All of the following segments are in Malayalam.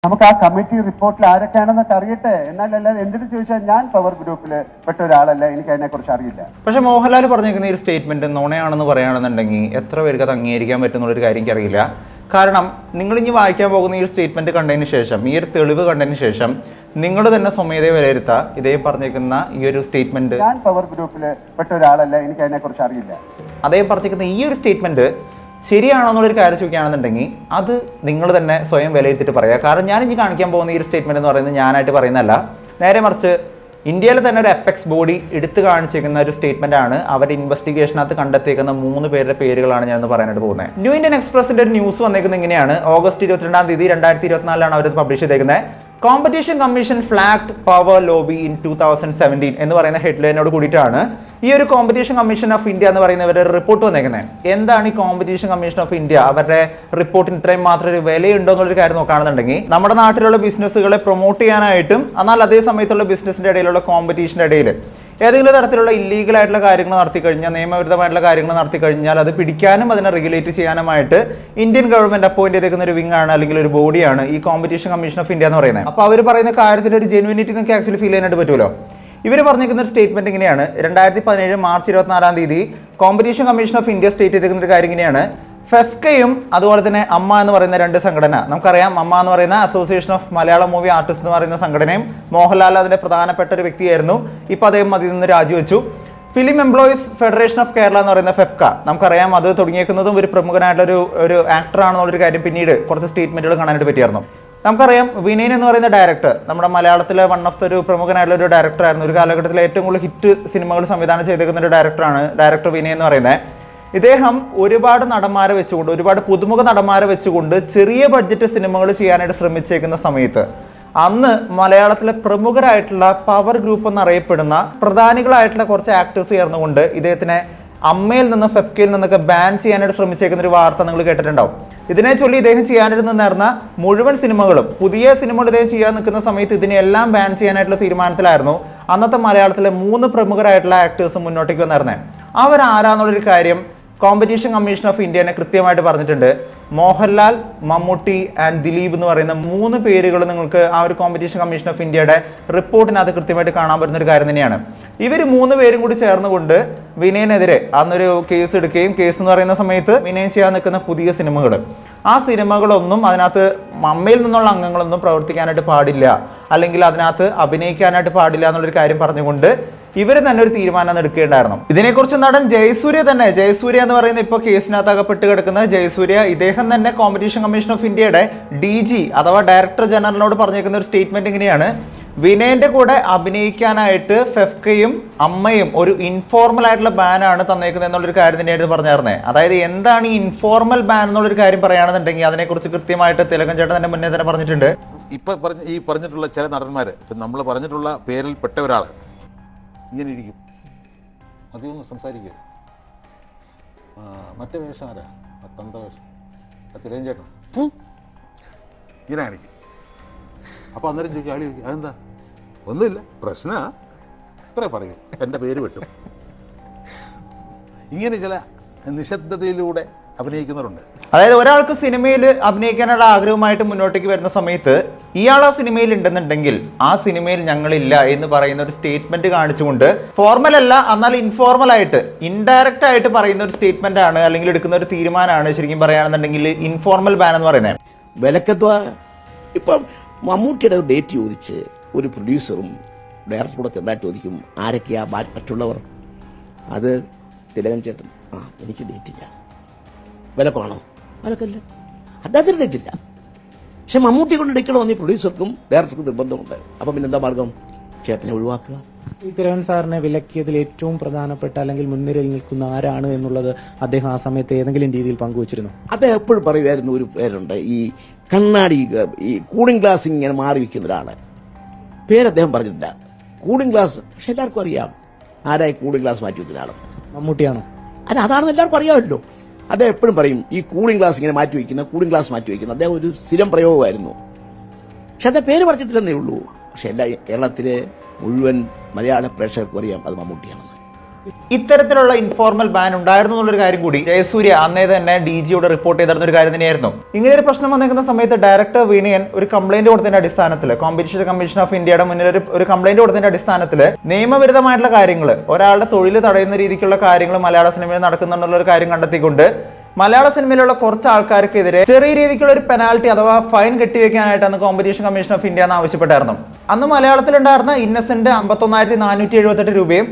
നമുക്ക് ആ കമ്മിറ്റി റിപ്പോർട്ടിൽ ആരൊക്കെയാണെന്നൊക്കെ അറിയട്ടെ. എന്നാലല്ലാതെ എന്തിനു ചോദിച്ചാൽ ഞാൻ പവർ ഗ്രൂപ്പിൽ പെട്ട ഒരാളല്ല, എനിക്ക് അതിനെക്കുറിച്ച് അറിയില്ല. പക്ഷെ മോഹൻലാൽ പറഞ്ഞിരിക്കുന്ന ഈ ഒരു സ്റ്റേറ്റ്മെന്റ് നുണയാണെന്ന് പറയുകയാണെന്നുണ്ടെങ്കിൽ എത്ര പേർക്ക് അത് അംഗീകരിക്കാൻ പറ്റുന്നുള്ളൊരു കാര്യം എനിക്കറിയില്ല. കാരണം നിങ്ങൾ ഇനി വായിക്കാൻ പോകുന്ന ഈ ഒരു സ്റ്റേറ്റ്മെന്റ് കണ്ടതിന് ശേഷം, ഈ ഒരു തെളിവ് കണ്ടതിന് ശേഷം നിങ്ങൾ തന്നെ സ്വമേധയെ വിലയിരുത്തുക. ഇതേ പറഞ്ഞിരിക്കുന്ന ഈ ഒരു സ്റ്റേറ്റ്മെന്റ് ഞാൻ പവർ ഗ്രൂപ്പിൽ പെട്ട ഒരാളല്ല, എനിക്ക് അതിനെക്കുറിച്ച് അറിയില്ല. അതേ പറഞ്ഞിരിക്കുന്ന ഈ ഒരു സ്റ്റേറ്റ്മെന്റ് ശരിയാണോ എന്നുള്ളൊരു കാര്യം ചോദിക്കുകയാണെന്നുണ്ടെങ്കിൽ അത് നിങ്ങൾ തന്നെ സ്വയം വിലയിരുത്തിയിട്ട് പറയുക. കാരണം ഞാൻ ഇനി കാണിക്കാൻ പോകുന്ന ഈ ഒരു സ്റ്റേറ്റ്മെന്റ് എന്ന് പറയുന്നത് ഞാനായിട്ട് പറയുന്നതല്ല, നേരെ മറിച്ച് ഇന്ത്യയിൽ തന്നെ ഒരു എപ്പെക്സ് ബോഡി എടുത്തു കാണിച്ചിരിക്കുന്ന ഒരു സ്റ്റേറ്റ്മെന്റ് ആണ്. അവരുടെ ഇൻവെസ്റ്റിഗേഷനകത്ത് കണ്ടെത്തിയിരിക്കുന്ന 3 പേരുടെ പേരുകളാണ് ഞാൻ പറയാനായിട്ട് പോകുന്നത്. ന്യൂ ഇന്ത്യൻ എക്സ്പ്രസിന്റെ ഒരു ന്യൂസ് വന്നേക്കുന്നത് ഇങ്ങനെയാണ്. ഓഗസ്റ്റ് 22-ാം തീയതി 2024 അവർ പബ്ലിഷ് ചെയ്തേക്കുന്നത്. Competition commission flagged power lobby in 2017 എന്ന് പറയുന്ന ഹെഡ്ലൈനോട് കൂടിയിട്ടാണ് ഈ ഒരു കോമ്പറ്റീഷൻ കമ്മീഷൻ ഓഫ് ഇന്ത്യ എന്ന് പറയുന്നവരുടെ റിപ്പോർട്ട് വന്നേക്കുന്നത്. എന്താണ് ഈ കോമ്പറ്റീഷൻ കമ്മീഷൻ ഓഫ് ഇന്ത്യ? അവരുടെ റിപ്പോർട്ടിന് ഇത്രയും മാത്രം ഒരു വിലയുണ്ടോ എന്നുള്ളൊരു കാര്യം നോക്കുകയാണെന്നുണ്ടെങ്കിൽ, നമ്മുടെ നാട്ടിലുള്ള ബിസിനസ്സുകളെ പ്രൊമോട്ട് ചെയ്യാനായിട്ടും എന്നാൽ അതേ സമയത്തുള്ള ബിസിനസിന്റെ ഇടയിലുള്ള കോമ്പറ്റീഷന്റെ ഇടയിൽ ഏതെങ്കിലും തരത്തിലുള്ള ഇല്ലീഗൽ ആയിട്ടുള്ള കാര്യങ്ങൾ നടത്തി കഴിഞ്ഞാൽ, നിയമവിരുദ്ധമായിട്ടുള്ള കാര്യങ്ങൾ നടത്തി കഴിഞ്ഞാൽ അത് പിടിക്കാനും അതിനെ റെഗുലേറ്റ് ചെയ്യാനുമായിട്ട് ഇന്ത്യൻ ഗവൺമെന്റ് അപ്പോയിന്റ് ചെയ്തേക്കുന്ന ഒരു വിങ് ആണ്, അല്ലെങ്കിൽ ഒരു ബോഡിയാണ് ഈ കോമ്പറ്റീഷൻ കമ്മീഷൻ ഓഫ് ഇന്ത്യ എന്ന് പറയുന്നത്. അപ്പോൾ അവർ പറയുന്ന കാര്യത്തിൽ ഒരു ജെനുവിനിറ്റി നമുക്ക് ആക്ച്വലി ഫീൽ ചെയ്യാനായിട്ട് പറ്റുമല്ലോ. ഇവർ പറഞ്ഞിരിക്കുന്ന ഒരു സ്റ്റേറ്റ്മെന്റ് ഇങ്ങനെയാണ്. 2017 മാർച്ച് 24-ാം തീയതി competition commission of India state ചെയ്തിരിക്കുന്ന ഒരു കാര്യം ഇങ്ങനെയാണ്. ഫെഫ്കയും അതുപോലെ തന്നെ അമ്മ എന്ന് പറയുന്ന 2 സംഘടന, നമുക്കറിയാം അമ്മ എന്ന് പറയുന്ന association of Malayalam movie artist എന്ന് പറയുന്ന സംഘടനയും മോഹൻലാൽ അതിന്റെ പ്രധാനപ്പെട്ട ഒരു വ്യക്തിയായിരുന്നു. ഇപ്പോൾ അദ്ദേഹം അതിൽ നിന്ന് രാജിവെച്ചു. Film employees federation of Kerala എന്ന് പറയുന്ന ഫെഫ്ക, നമുക്കറിയാം അത് തുടങ്ങിയേക്കുന്നതും ഒരു പ്രമുഖനായിട്ടുള്ള ഒരു ആക്ടറാണെന്നുള്ളൊരു കാര്യം പിന്നീട് കുറച്ച് സ്റ്റേറ്റ്മെന്റുകൾ കാണാനായിട്ട് പറ്റിയായിരുന്നു. നമുക്കറിയാം വിനയൻ എന്ന് പറയുന്ന ഡയറക്ടർ നമ്മുടെ മലയാളത്തിലെ വൺ ഓഫ് ഒരു പ്രമുഖനായിട്ടുള്ള ഒരു ഡയറക്ടറായിരുന്നു. ഒരു കാലഘട്ടത്തിൽ ഏറ്റവും കൂടുതൽ ഹിറ്റ് സിനിമകൾ സംവിധാനം ചെയ്തേക്കുന്ന ഒരു ഡയറക്ടറാണ് ഡയറക്ടർ വിനയൻ എന്ന് പറയുന്നത്. ഇദ്ദേഹം ഒരുപാട് നടന്മാരെ വെച്ചുകൊണ്ട്, ഒരുപാട് പുതുമുഖ നടന്മാരെ വെച്ചുകൊണ്ട് ചെറിയ ബഡ്ജറ്റ് സിനിമകൾ ചെയ്യാനായിട്ട് ശ്രമിച്ചേക്കുന്ന സമയത്ത് അന്ന് മലയാളത്തിലെ പ്രമുഖരായിട്ടുള്ള പവർ ഗ്രൂപ്പ് എന്നറിയപ്പെടുന്ന പ്രധാനികളായിട്ടുള്ള കുറച്ച് ആക്ടേഴ്സ് ചേർന്നുകൊണ്ട് ഇദ്ദേഹത്തിനെ അമ്മയിൽ നിന്ന് ഫെഫ്കയിൽ നിന്നൊക്കെ ബാൻ ചെയ്യാനായിട്ട് ശ്രമിച്ചേക്കുന്ന ഒരു വാർത്ത നിങ്ങൾ കേട്ടിട്ടുണ്ടാവും. ഇതിനെ ചൊല്ലി ഇദ്ദേഹം ചെയ്യാനായിട്ട് നിന്നിരുന്ന മുഴുവൻ സിനിമകളും, പുതിയ സിനിമകൾ ഇദ്ദേഹം ചെയ്യാൻ നിൽക്കുന്ന സമയത്ത് ഇതിനെല്ലാം ബാൻ ചെയ്യാനായിട്ടുള്ള തീരുമാനത്തിലായിരുന്നു അന്നത്തെ മലയാളത്തിലെ 3 പ്രമുഖരായിട്ടുള്ള ആക്ടേഴ്സ് മുന്നോട്ടേക്ക് വന്നിരുന്നത്. അവരാരാന്നുള്ളൊരു കാര്യം കോമ്പറ്റീഷൻ കമ്മീഷൻ ഓഫ് ഇന്ത്യനെ കൃത്യമായിട്ട് പറഞ്ഞിട്ടുണ്ട്. മോഹൻലാൽ, മമ്മൂട്ടി ആൻഡ് ദിലീപ് എന്ന് പറയുന്ന 3 പേരുകൾ നിങ്ങൾക്ക് ആ ഒരു കോമ്പറ്റീഷൻ കമ്മീഷൻ ഓഫ് ഇന്ത്യയുടെ റിപ്പോർട്ടിനകത്ത് കൃത്യമായിട്ട് കാണാൻ പറ്റുന്ന ഒരു കാര്യം തന്നെയാണ്. ഇവർ 3 പേരും കൂടി ചേർന്നുകൊണ്ട് വിനയനെതിരെ അന്നൊരു കേസ് എടുക്കുകയും, കേസ് എന്ന് പറയുന്ന സമയത്ത് വിനയൻ ചെയ്യാൻ നിൽക്കുന്ന പുതിയ സിനിമകൾ, ആ സിനിമകളൊന്നും അതിനകത്ത് അമ്മയിൽ നിന്നുള്ള അംഗങ്ങളൊന്നും പ്രവർത്തിക്കാനായിട്ട് പാടില്ല, അല്ലെങ്കിൽ അതിനകത്ത് അഭിനയിക്കാനായിട്ട് പാടില്ല എന്നുള്ളൊരു കാര്യം പറഞ്ഞുകൊണ്ട് ഇവർ തന്നെ ഒരു തീരുമാനം എടുക്കേണ്ടായിരുന്നു. ഇതിനെക്കുറിച്ച് നടൻ ജയസൂര്യ എന്ന് പറയുന്ന ഇപ്പോൾ കേസിനകത്ത് അകപ്പെട്ട് കിടക്കുന്ന ജയസൂര്യ, ഇദ്ദേഹം തന്നെ കോമ്പറ്റീഷൻ കമ്മീഷൻ ഓഫ് ഇന്ത്യയുടെ DG അഥവാ ഡയറക്ടർ ജനറലിനോട് പറഞ്ഞിരിക്കുന്ന ഒരു സ്റ്റേറ്റ്മെന്റ് ഇങ്ങനെയാണ്. വിനയന്റെ കൂടെ അഭിനയിക്കാനായിട്ട് ഫെഫ്കയും അമ്മയും ഒരു ഇൻഫോർമൽ ആയിട്ടുള്ള ബാനാണ് തന്നേക്കുന്നത് എന്നുള്ളൊരു കാര്യം തന്നെയായിരുന്നു പറഞ്ഞിരുന്നത്. അതായത് എന്താണ് ഈ ഇൻഫോർമൽ ബാൻ എന്നുള്ളൊരു കാര്യം പറയുകയാണെന്നുണ്ടെങ്കിൽ അതിനെക്കുറിച്ച് കൃത്യമായിട്ട് തിലകൻ ചേട്ടൻ തന്നെ മുന്നേ തന്നെ പറഞ്ഞിട്ടുണ്ട്. ഈ പറഞ്ഞിട്ടുള്ള ചില നടന്മാർ, ഇപ്പം നമ്മൾ പറഞ്ഞിട്ടുള്ള പേരിൽ പെട്ട ഒരാൾ ഇങ്ങനെ ഇരിക്കും, അധികം സംസാരിക്കുക. മറ്റേ വേഷം ആരാ? തന്ത വേഷം തിലകൻ ചേട്ടൻ ഇങ്ങനെ കാണിക്കും. അപ്പോൾ അന്നേരം ചോദിക്കും, ആളി ചോദിക്കും അതെന്താ? ഒന്നുമില്ല, പ്രശ്നമാണ്, ഇത്രേ പറയൂ, എൻ്റെ പേര് വെട്ടും. ഇങ്ങനെ ചില നിശബ്ദതയിലൂടെ അഭിനയിക്കുന്നവരുണ്ട്. അതായത് ഒരാൾക്ക് സിനിമയിൽ അഭിനയിക്കാനുള്ള ആഗ്രഹമായിട്ട് മുന്നോട്ടേക്ക് വരുന്ന സമയത്ത് ഇയാൾ ആ സിനിമയിൽ ഉണ്ടെന്നുണ്ടെങ്കിൽ ആ സിനിമയിൽ ഞങ്ങളില്ല എന്ന് പറയുന്ന ഒരു സ്റ്റേറ്റ്മെന്റ് കാണിച്ചുകൊണ്ട്, ഫോർമൽ അല്ല എന്നാൽ ഇൻഫോർമൽ ആയിട്ട് ഇൻഡയറക്റ്റ് ആയിട്ട് പറയുന്ന ഒരു സ്റ്റേറ്റ്മെന്റ് ആണ്, അല്ലെങ്കിൽ എടുക്കുന്ന ഒരു തീരുമാനമാണ് ശരിക്കും പറയുകയാണെന്നുണ്ടെങ്കിൽ ഇൻഫോർമൽ ബാൻ എന്ന് പറയുന്നത്. വിലക്കത്വ ഇപ്പം മമ്മൂട്ടിയുടെ ഡേറ്റ് ചോദിച്ച് ഒരു പ്രൊഡ്യൂസറും ഡയറക്ടറൂടെ ചെന്നാൽ ചോദിക്കും ആരൊക്കെയാ മറ്റുള്ളവർ? അത് തിലകൻ ചേട്ടൻ, എനിക്ക് ഡേറ്റില്ല. വിലക്കാണോ? വിലക്കല്ല, അദ്ദേഹത്തിന് ഡേറ്റില്ല. പക്ഷെ മമ്മൂട്ടി കൊണ്ട് എടുക്കണമെന്ന് പ്രൊഡ്യൂസർക്കും ഡയറക്ടർക്കും നിർബന്ധമുണ്ട്. അപ്പം പിന്നെന്താ മാർഗം? ചേട്ടനെ ഒഴിവാക്കുക. ഈ തിലകൻ സാറിനെ വിലക്കിയതിൽ ഏറ്റവും പ്രധാനപ്പെട്ട അല്ലെങ്കിൽ മുൻനിരയിൽ നിൽക്കുന്ന ആരാണ് എന്നുള്ളത് അദ്ദേഹം ആ സമയത്ത് ഏതെങ്കിലും രീതിയിൽ പങ്കുവച്ചിരുന്നു? അദ്ദേഹം എപ്പോഴും പറയുമായിരുന്നു ഒരു പേരുണ്ട്, ഈ കണ്ണാടി, ഈ കൂളിംഗ് ഗ്ലാസ് ഇങ്ങനെ മാറി വയ്ക്കുന്ന ഒരാള്. പേര് അദ്ദേഹം പറഞ്ഞിട്ടില്ല. കൂളിംഗ് ഗ്ലാസ് പക്ഷെ എല്ലാവർക്കും അറിയാം ആരായി കൂളിംഗ് ഗ്ലാസ് മാറ്റി വെക്കുന്ന ആള്. മമ്മൂട്ടിയാണോ? അല്ല, അതാണെന്ന് എല്ലാവർക്കും അറിയാമല്ലോ. അദ്ദേഹം എപ്പോഴും പറയും ഈ കൂളിംഗ് ഗ്ലാസ് ഇങ്ങനെ മാറ്റി വയ്ക്കുന്ന, കൂളിംഗ് ഗ്ലാസ് മാറ്റി വയ്ക്കുന്ന അദ്ദേഹം ഒരു സ്ഥിരം പ്രയോഗമായിരുന്നു. പക്ഷെ അദ്ദേഹം പേര് പറഞ്ഞിട്ടില്ലെന്നേ ഉള്ളൂ. പക്ഷെ എല്ലാ കേരളത്തിലെ മുഴുവൻ മലയാള പ്രേക്ഷകർക്കും അറിയാം അത് മമ്മൂട്ടിയാണെന്ന്. ഇത്തരത്തിലുള്ള ഇൻഫോർമൽ ബാൻ ഉണ്ടായിരുന്നു എന്നുള്ളൊരു കാര്യം കൂടി ജയസൂര്യ അന്നേ തന്നെ DGയോട് റിപ്പോർട്ട് ചെയ്തിരുന്ന ഒരു കാര്യം തന്നെയായിരുന്നു. ഇങ്ങനെ ഒരു പ്രശ്നം വന്നിരിക്കുന്ന സമയത്ത് ഡയറക്ടർ വിനയൻ ഒരു കംപ്ലൈന്റ് കൊടുത്തതിന്റെ അടിസ്ഥാനത്തിൽ കോമ്പറ്റീഷൻ കമ്മീഷൻ ഓഫ് ഇന്ത്യയുടെ മുന്നിൽ ഒരു കംപ്ലൈന്റ് കൊടുത്തതിന്റെ അടിസ്ഥാനത്തിൽ നിയമവിരുദ്ധമായിട്ടുള്ള കാര്യങ്ങൾ, ഒരാളുടെ തൊഴിൽ തടയുന്ന രീതിക്കുള്ള കാര്യങ്ങൾ മലയാള സിനിമയിൽ നടക്കുന്നുണ്ടെന്നുള്ള ഒരു കാര്യം കണ്ടെത്തിക്കൊണ്ട് മലയാള സിനിമയിലുള്ള കുറച്ച് ആൾക്കാർക്കെതിരെ ചെറിയ രീതിക്കുള്ള ഒരു പെനാൽറ്റി അഥവാ ഫൈൻ കെട്ടിവെക്കാനായിട്ടാണ് കോമ്പറ്റീഷൻ കമ്മീഷൻ ഓഫ് ഇന്ത്യ എന്ന് ആവശ്യപ്പെട്ടായിരുന്നു. അന്ന് മലയാളത്തിലുണ്ടായിരുന്ന ഇന്നസെന്റ് 51,478 രൂപയും,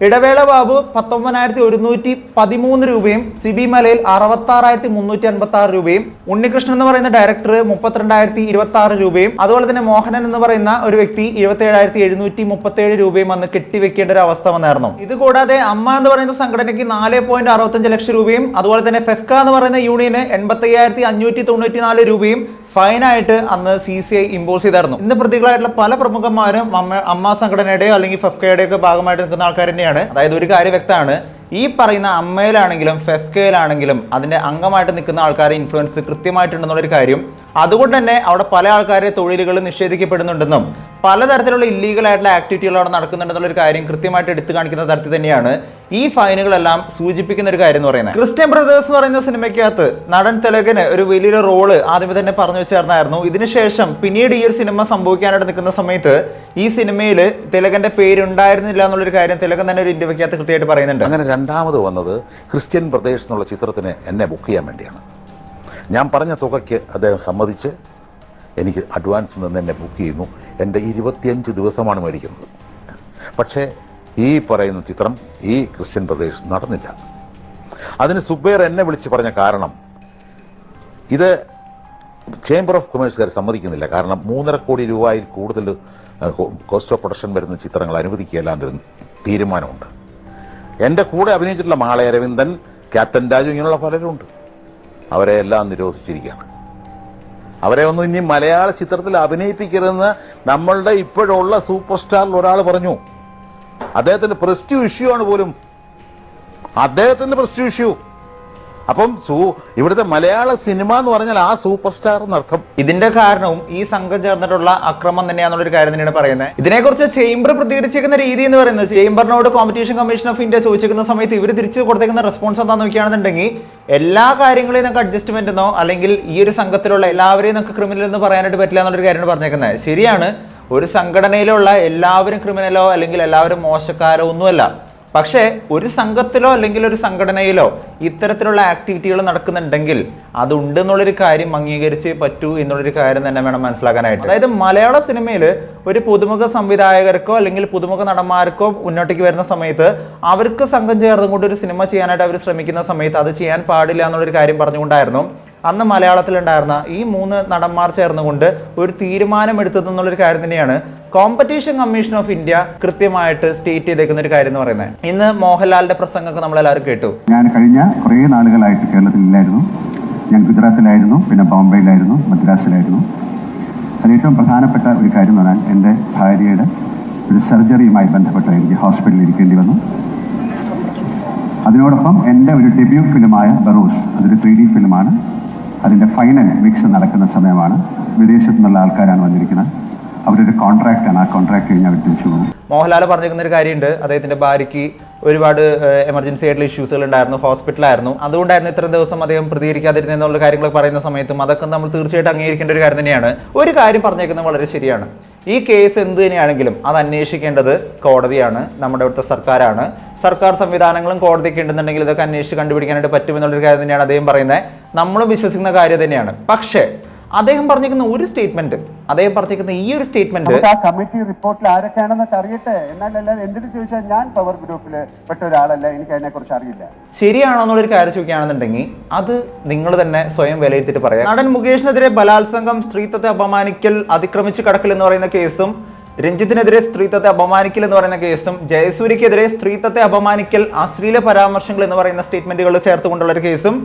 ഇടവേള ബാബു 19,113 രൂപയും, സിബി മലയിൽ 66,356 രൂപയും, ഉണ്ണികൃഷ്ണൻ എന്ന് പറയുന്ന ഡയറക്ടർ 32,026 രൂപയും, അതുപോലെ തന്നെ മോഹനൻ എന്ന് പറയുന്ന ഒരു വ്യക്തി 27,737 രൂപയും അന്ന് കെട്ടിവെക്കേണ്ട ഒരു അവസ്ഥ വന്നായിരുന്നു. ഇത് കൂടാതെ അമ്മ എന്ന് പറയുന്ന സംഘടനയ്ക്ക് 4.65 ലക്ഷം രൂപയും, അതുപോലെ തന്നെ ഫെഫ്ക എന്ന് പറയുന്ന യൂണിയന് 85,594 രൂപയും ഫൈനായിട്ട് അന്ന് CCI ഇമ്പോസ് ചെയ്തായിരുന്നു. ഇന്ന് പ്രതികളായിട്ടുള്ള പല പ്രമുഖന്മാരും അമ്മ സംഘടനയുടെയോ അല്ലെങ്കിൽ ഫെഫ്കയുടെയോ ഒക്കെ ഭാഗമായിട്ട് നിൽക്കുന്ന ആൾക്കാർ തന്നെയാണ്. അതായത് ഒരു കാര്യം വ്യക്തമാണ്, ഈ പറയുന്ന അമ്മയിലാണെങ്കിലും ഫെഫ്കയിലാണെങ്കിലും അതിന്റെ അംഗമായിട്ട് നിൽക്കുന്ന ആൾക്കാരെ ഇൻഫ്ലുവൻസ് കൃത്യമായിട്ടുണ്ടെന്നുള്ളൊരു കാര്യം, അതുകൊണ്ട് തന്നെ അവിടെ പല ആൾക്കാരെ തൊഴിലുകൾ നിഷേധിക്കപ്പെടുന്നുണ്ടെന്നും പലതരത്തിലുള്ള ഇല്ലീഗൽ ആയിട്ടുള്ള ആക്ടിവിറ്റികൾ അവിടെ നടക്കുന്നുണ്ടെന്നുള്ളൊരു കാര്യം കൃത്യമായിട്ട് എടുത്തു കാണിക്കുന്ന തരത്തിൽ തന്നെയാണ് ഈ ഫൈനുകളെല്ലാം സൂചിപ്പിക്കുന്ന ഒരു കാര്യം എന്ന് പറയുന്നത്. ക്രിസ്ത്യൻ ബ്രദേഴ്സ് എന്ന് പറയുന്ന സിനിമയ്ക്കകത്ത് നടൻ തിലകന് ഒരു വലിയൊരു റോള് ആദ്യമേ തന്നെ പറഞ്ഞു വെച്ചായിരുന്നു. ഇതിനുശേഷം പിന്നീട് ഈ ഒരു സിനിമ സംഭവിക്കാനായിട്ട് നിൽക്കുന്ന സമയത്ത് ഈ സിനിമയിൽ തിലകന്റെ പേരുണ്ടായിരുന്നില്ല എന്നുള്ളൊരു കാര്യം തിലകൻ തന്നെ ഒരു ഇന്റർവ്യൂക്കകത്ത് കൃത്യമായിട്ട് പറയുന്നുണ്ട്. അങ്ങനെ രണ്ടാമത് വന്നത് ക്രിസ്ത്യൻ ബ്രദേഴ്സ് എന്നുള്ള ചിത്രത്തിന് എന്നെ ബുക്ക് ചെയ്യാൻ വേണ്ടിയാണ്. ഞാൻ പറഞ്ഞ തുകയ്ക്ക് അദ്ദേഹം സമ്മതിച്ച് എനിക്ക് അഡ്വാൻസ് നിന്ന് എന്നെ ബുക്ക് ചെയ്യുന്നു. എൻ്റെ 25 ദിവസമാണ് മേടിക്കുന്നത്. പക്ഷേ ഈ പറയുന്ന ചിത്രം ഈ ക്രിസ്ത്യൻ ബ്രദേഴ്സ് നടന്നില്ല. അതിന് സുബൈർ എന്നെ വിളിച്ച് പറഞ്ഞ കാരണം, ഇത് ചേംബർ ഓഫ് കൊമേഴ്സുകാർ സമ്മതിക്കുന്നില്ല. കാരണം 3.5 കോടി രൂപയിൽ കൂടുതൽ കോസ്റ്റ് ഓഫ് പ്രൊഡക്ഷൻ വരുന്ന ചിത്രങ്ങൾ അനുവദിക്കുകയല്ല എന്നൊരു തീരുമാനമുണ്ട്. എൻ്റെ കൂടെ അഭിനയിച്ചിട്ടുള്ള മാള അരവിന്ദൻ, ക്യാപ്റ്റൻ രാജു, ഇങ്ങനെയുള്ള പലരുണ്ട്. അവരെ എല്ലാം നിരോധിച്ചിരിക്കുകയാണ്. അവരെ ഒന്നും ഇനി മലയാള ചിത്രത്തിൽ അഭിനയിപ്പിക്കരുതെന്ന് നമ്മളുടെ ഇപ്പോഴുള്ള സൂപ്പർ സ്റ്റാറിൽ ഒരാൾ പറഞ്ഞു. അദ്ദേഹത്തിന്റെ പ്രസ്റ്റീജ് ഇഷ്യൂ ആണ് പോലും, അദ്ദേഹത്തിന്റെ പ്രസ്റ്റീജ് ഇഷ്യൂ. അപ്പം ഇവിടുത്തെ മലയാള സിനിമ എന്ന് പറഞ്ഞാൽ ആ സൂപ്പർ സ്റ്റാർ എന്നർത്ഥം. ഇതിന്റെ കാരണവും ഈ സംഘം ചേർന്നിട്ടുള്ള അക്രമം തന്നെയാണെന്നുള്ളൊരു കാര്യം തന്നെയാണ് പറയുന്നത്. ഇതിനെക്കുറിച്ച് ചേംബർ പ്രതികരിച്ചിരിക്കുന്ന രീതി എന്ന് പറയുന്നത്, ചേംബറിനോട് കോമ്പറ്റീഷൻ കമ്മീഷൻ ഓഫ് ഇന്ത്യ ചോദിച്ചിരിക്കുന്ന സമയത്ത് ഇവർ തിരിച്ചു കൊടുത്തേക്കുന്ന റെസ്പോൺസ് എന്താണെന്ന് നോക്കുകയാണെന്നുണ്ടെങ്കിൽ എല്ലാ കാര്യങ്ങളെയും നമുക്ക് അഡ്ജസ്റ്റ്മെന്റ് എന്നോ അല്ലെങ്കിൽ ഈ ഒരു സംഘത്തിലുള്ള എല്ലാവരെയും നമുക്ക് ക്രിമിനൽ എന്ന് പറയാനായിട്ട് പറ്റില്ല എന്നുള്ളൊരു കാര്യമാണ് പറഞ്ഞേക്കുന്നത്. ശരിയാണ്, ഒരു സംഘടനയിലുള്ള എല്ലാവരും ക്രിമിനലോ അല്ലെങ്കിൽ എല്ലാവരും മോശക്കാരോ ഒന്നുമല്ല. പക്ഷേ ഒരു സംഘത്തിലോ അല്ലെങ്കിൽ ഒരു സംഘടനയിലോ ഇത്തരത്തിലുള്ള ആക്ടിവിറ്റികൾ നടക്കുന്നുണ്ടെങ്കിൽ അതുണ്ടെന്നുള്ളൊരു കാര്യം അംഗീകരിച്ച് പറ്റൂ എന്നുള്ളൊരു കാര്യം തന്നെ വേണം മനസ്സിലാക്കാനായിട്ട്. അതായത് മലയാള സിനിമയിൽ ഒരു പുതുമുഖ സംവിധായകർക്കോ അല്ലെങ്കിൽ പുതുമുഖ നടന്മാർക്കോ മുന്നോട്ടേക്ക് വരുന്ന സമയത്ത് അവർക്ക് സംഘം ചേർന്നുകൊണ്ട് ഒരു സിനിമ ചെയ്യാനായിട്ട് അവർ ശ്രമിക്കുന്ന സമയത്ത് അത് ചെയ്യാൻ പാടില്ല എന്നുള്ളൊരു കാര്യം പറഞ്ഞുകൊണ്ടായിരുന്നു അന്ന് മലയാളത്തിലുണ്ടായിരുന്ന ഈ 3 നടന്മാർ ചേർന്നുകൊണ്ട് ഒരു തീരുമാനം എടുത്തതെന്നുള്ളൊരു കാര്യം തന്നെയാണ് കോമ്പറ്റീഷൻ കമ്മീഷൻ ഓഫ് ഇന്ത്യ കൃത്യമായിട്ട് സ്റ്റേറ്റ് ചെയ്തേക്കുന്ന ഒരു കാര്യം എന്ന് പറയുന്നത്. ഇന്ന് മോഹൻലാലിന്റെ പ്രസംഗമൊക്കെ നമ്മളെല്ലാവരും കേട്ടു. ഞാൻ കഴിഞ്ഞ കുറേ നാളുകളായിട്ട് കേരളത്തിലില്ലായിരുന്നു. ഞാൻ ഗുജറാത്തിലായിരുന്നു, പിന്നെ ബോംബെയിലായിരുന്നു, മദ്രാസിലായിരുന്നു. അതിൽ ഏറ്റവും പ്രധാനപ്പെട്ട ഒരു കാര്യം എന്ന് പറഞ്ഞാൽ എൻ്റെ ഭാര്യയുടെ ഒരു സർജറിയുമായി ബന്ധപ്പെട്ട് എനിക്ക് ഹോസ്പിറ്റലിൽ ഇരിക്കേണ്ടി വന്നു. അതിനോടൊപ്പം എൻ്റെ ഒരു ഡെബ്യൂ ഫിലിമായ ബറൂസ്, അതൊരു 3D ഫിലിമാണ്. അതിൻ്റെ ഫൈനൽ മിക്സ് നടക്കുന്ന സമയമാണ്. വിദേശത്തു നിന്നുള്ള ആൾക്കാരാണ് വന്നിരിക്കുന്നത്. അവരൊരു കോൺട്രാക്റ്റാണ്. ആ കോൺട്രാക്ട് കഴിഞ്ഞ് അവർ തിരിച്ചു പോകും. മോഹൻലാൽ പറഞ്ഞിരിക്കുന്ന ഒരു കാര്യമുണ്ട്, അദ്ദേഹത്തിന്റെ ഭാര്യയ്ക്ക് ഒരുപാട് എമർജൻസി ആയിട്ടുള്ള ഇഷ്യൂസുകൾ ഉണ്ടായിരുന്നു, ഹോസ്പിറ്റലായിരുന്നു. അതുകൊണ്ടായിരുന്നു ഇത്രയും ദിവസം അദ്ദേഹം പ്രതികരിക്കാതിരുന്ന എന്നുള്ള കാര്യങ്ങൾ പറയുന്ന സമയത്തും അതൊക്കെ നമ്മൾ തീർച്ചയായിട്ടും അംഗീകരിക്കേണ്ട ഒരു കാര്യം തന്നെയാണ്. ഒരു കാര്യം പറഞ്ഞേക്കുന്നത് വളരെ ശരിയാണ്. ഈ കേസ് എന്ത് തന്നെയാണെങ്കിലും അത് അന്വേഷിക്കേണ്ടത് കോടതിയാണ്, നമ്മുടെ ഇവിടുത്തെ സർക്കാരാണ്. സർക്കാർ സംവിധാനങ്ങളും കോടതിയൊക്കെ ഉണ്ടെന്നുണ്ടെങ്കിൽ ഇതൊക്കെ അന്വേഷിച്ച് കണ്ടുപിടിക്കാനായിട്ട് പറ്റുമെന്നുള്ളൊരു കാര്യം തന്നെയാണ് അദ്ദേഹം പറയുന്നത്. നമ്മളും വിശ്വസിക്കുന്ന കാര്യം തന്നെയാണ്. പക്ഷേ അദ്ദേഹം പറഞ്ഞിരിക്കുന്ന ഒരു സ്റ്റേറ്റ്മെന്റ്, അദ്ദേഹം പറഞ്ഞിരിക്കുന്ന ഈ ഒരു സ്റ്റേറ്റ്മെന്റ് ആ കമ്മിറ്റി റിപ്പോർട്ടിൽ ആരൊക്കെയാണെന്നൊക്കെ അറിയട്ടെ. എന്നാലല്ലാതെ എന്തിനു ചോദിച്ചാൽ ഞാൻ പവർ ഗ്രൂപ്പിൽ പെട്ട ഒരാളല്ല, എനിക്ക് അതിനെക്കുറിച്ച് അറിയില്ല. ശരിയാണോ എന്നുള്ളൊരു കാര്യം ചോദിക്കുകയാണെന്നുണ്ടെങ്കിൽ അത് നിങ്ങൾ തന്നെ സ്വയം വിലയിരുത്തിയിട്ട് പറയാം. നടൻ മുകേഷിനെതിരെ ബലാത്സംഗം, സ്ത്രീത്വത്തെ അപമാനിക്കൽ, അതിക്രമിച്ച് കടക്കൽ എന്ന് പറയുന്ന കേസും, രഞ്ജിത്തിനെതിരെ സ്ത്രീത്വത്തെ അപമാനിക്കൽ എന്ന് പറയുന്ന കേസും, ജയസൂര്യക്കെതിരെ സ്ത്രീത്വത്തെ അപമാനിക്കൽ, അശ്ലീല പരാമർശങ്ങൾ എന്ന് പറയുന്ന സ്റ്റേറ്റ്മെന്റുകൾ ചേർത്തുകൊണ്ടുള്ള ഒരു കേസും,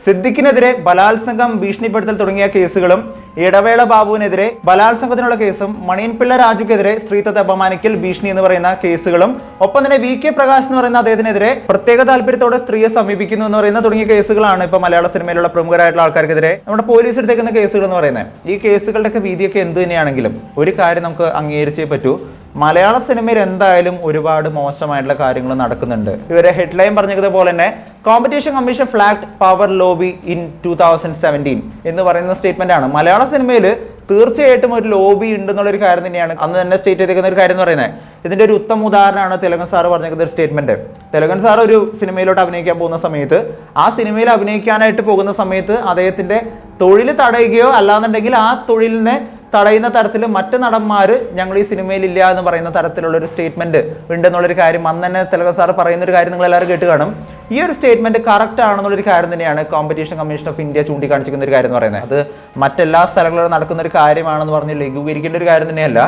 സിദ്ദിഖിനെതിരെ ബലാത്സംഗം, ഭീഷണിപ്പെടുത്തൽ തുടങ്ങിയ കേസുകളും, ഇടവേള ബാബുവിനെതിരെ ബലാത്സംഗത്തിനുള്ള കേസും, മണിയൻപിള്ള രാജുക്കെതിരെ സ്ത്രീത്വത്തെ അപമാനിക്കൽ, ഭീഷണി എന്ന് പറയുന്ന കേസുകളും, ഒപ്പം തന്നെ VK പ്രകാശ് എന്ന് പറയുന്ന അദ്ദേഹത്തിനെതിരെ പ്രത്യേക താല്പര്യത്തോടെ സ്ത്രീയെ സമീപിക്കുന്നു എന്ന് പറയുന്ന തുടങ്ങിയ കേസുകളാണ് ഇപ്പൊ മലയാള സിനിമയിലുള്ള പ്രമുഖരായിട്ടുള്ള ആൾക്കാർക്കെതിരെ നമ്മുടെ പോലീസ് എടുത്തേക്കുന്ന കേസുകൾ എന്ന് പറയുന്നത്. ഈ കേസുകളുടെയൊക്കെ വീതിയൊക്കെ എന്ത് തന്നെയാണെങ്കിലും ഒരു കാര്യം നമുക്ക് അംഗീകരിച്ചേ പറ്റൂ, മലയാള സിനിമയിൽ എന്തായാലും ഒരുപാട് മോശമായിട്ടുള്ള കാര്യങ്ങൾ നടക്കുന്നുണ്ട്. ഇവരെ ഹെഡ്ലൈൻ പറഞ്ഞതുപോലെ തന്നെ competition commission flagged power lobby in 2017 എന്ന് പറയുന്ന സ്റ്റേറ്റ്മെന്റ് ആണ്. മലയാള സിനിമയിൽ തീർച്ചയായിട്ടും ഒരു ലോബി ഉണ്ടെന്നുള്ളൊരു കാര്യം തന്നെയാണ് അന്ന് തന്നെ സ്റ്റേറ്റ് ചെയ്തിരിക്കുന്ന ഒരു കാര്യം എന്ന് പറയുന്നത്. ഇതിന്റെ ഒരു ഉത്തമ ഉദാഹരണമാണ് തിലകൻ സാർ പറഞ്ഞിരിക്കുന്ന ഒരു സ്റ്റേറ്റ്മെന്റ്. തിലകൻ സാർ ഒരു സിനിമയിലോട്ട് അഭിനയിക്കാൻ പോകുന്ന സമയത്ത് ആ സിനിമയിൽ അഭിനയിക്കാനായിട്ട് പോകുന്ന സമയത്ത് അദ്ദേഹത്തിന്റെ തൊഴിൽ തടയുകയോ അല്ലാന്നുണ്ടെങ്കിൽ ആ തൊഴിലിനെ തടയുന്ന തരത്തിൽ മറ്റ് നടന്മാർ ഞങ്ങൾ ഈ സിനിമയിൽ ഇല്ല എന്ന് പറയുന്ന തരത്തിലുള്ള ഒരു സ്റ്റേറ്റ്മെന്റ് ഉണ്ടെന്നുള്ളൊരു കാര്യം അന്ന് തന്നെ തിലകൻ സാർ പറയുന്ന ഒരു കാര്യം നിങ്ങൾ എല്ലാവരും കേട്ട് കാണും. ഈ ഒരു സ്റ്റേറ്റ്മെന്റ് കറക്റ്റ് ആണെന്നുള്ളൊരു കാര്യം തന്നെയാണ് കോമ്പറ്റീഷൻ കമ്മീഷൻ ഓഫ് ഇന്ത്യ ചൂണ്ടിക്കാണിച്ചിരിക്കുന്ന ഒരു കാര്യം എന്ന് പറയുന്നത്. അത് മറ്റെല്ലാ സ്ഥലങ്ങളിലും നടക്കുന്ന ഒരു കാര്യമാണെന്ന് പറഞ്ഞ് ലഘൂകരിക്കേണ്ട ഒരു കാര്യം തന്നെയല്ല.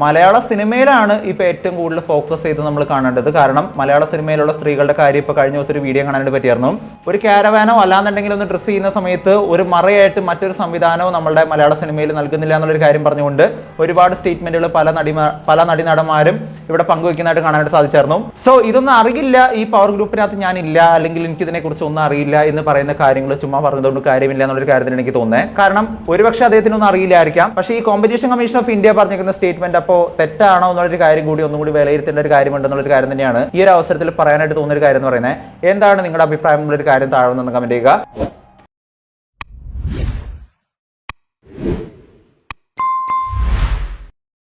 മലയാള സിനിമയിലാണ് ഇപ്പോൾ ഏറ്റവും കൂടുതൽ ഫോക്കസ് ചെയ്ത് നമ്മൾ കാണേണ്ടത്. കാരണം മലയാള സിനിമയിലുള്ള സ്ത്രീകളുടെ കാര്യം ഇപ്പോൾ കഴിഞ്ഞ ദിവസം ഒരു വീഡിയോ കാണാനായിട്ട് പറ്റിയായിരുന്നു. ഒരു ക്യാരവാനോ അല്ലാന്നുണ്ടെങ്കിൽ ഒന്ന് ഡ്രസ്സ് ചെയ്യുന്ന സമയത്ത് ഒരു മറയായിട്ട് മറ്റൊരു സംവിധാനവും നമ്മുടെ മലയാള സിനിമയിൽ നൽകുന്നില്ല എന്നുള്ളൊരു കാര്യം പറഞ്ഞുകൊണ്ട് ഒരുപാട് സ്റ്റേറ്റ്മെന്റുകൾ പല നടന്മാരും ഇവിടെ പങ്കുവയ്ക്കുന്നതായിട്ട് കാണാനായിട്ട് സാധിച്ചായിരുന്നു. സോ ഇതൊന്നും അറിയില്ല, ഈ പവർ ഗ്രൂപ്പിനകത്ത് ഞാനില്ല, അല്ലെങ്കിൽ എനിക്ക് ഇതിനെക്കുറിച്ച് ഒന്നും അറിയില്ല എന്ന് പറയുന്ന കാര്യങ്ങൾ ചുമ്മാ പറഞ്ഞതുകൊണ്ട് കാര്യമില്ല എന്നുള്ളൊരു കാര്യത്തിന് എനിക്ക് തോന്നുന്നത്. കാരണം ഒരുപക്ഷെ അദ്ദേഹത്തിനൊന്നും അറിയില്ലായിരിക്കാം. പക്ഷേ ഈ കോമ്പറ്റീഷൻ കമ്മീഷൻ ഓഫ് ഇന്ത്യ പറഞ്ഞിരിക്കുന്ന സ്റ്റേറ്റ്മെന്റ് അപ്പോൾ തെറ്റാണോ എന്നുള്ളൊരു കാര്യം കൂടി ഒന്നും കൂടി വിലയിരുത്തേണ്ട ഒരു കാര്യമുണ്ടെന്നുള്ളൊരു കാര്യം തന്നെയാണ് ഈ ഒരു അവസരത്തിൽ പറയാനായിട്ട് തോന്നുന്ന ഒരു കാര്യം എന്ന് പറയുന്നത്. എന്താണ് നിങ്ങളുടെ അഭിപ്രായം എന്നുള്ളൊരു കാര്യം താഴെ നിന്ന് കമന്റ് ചെയ്യുക.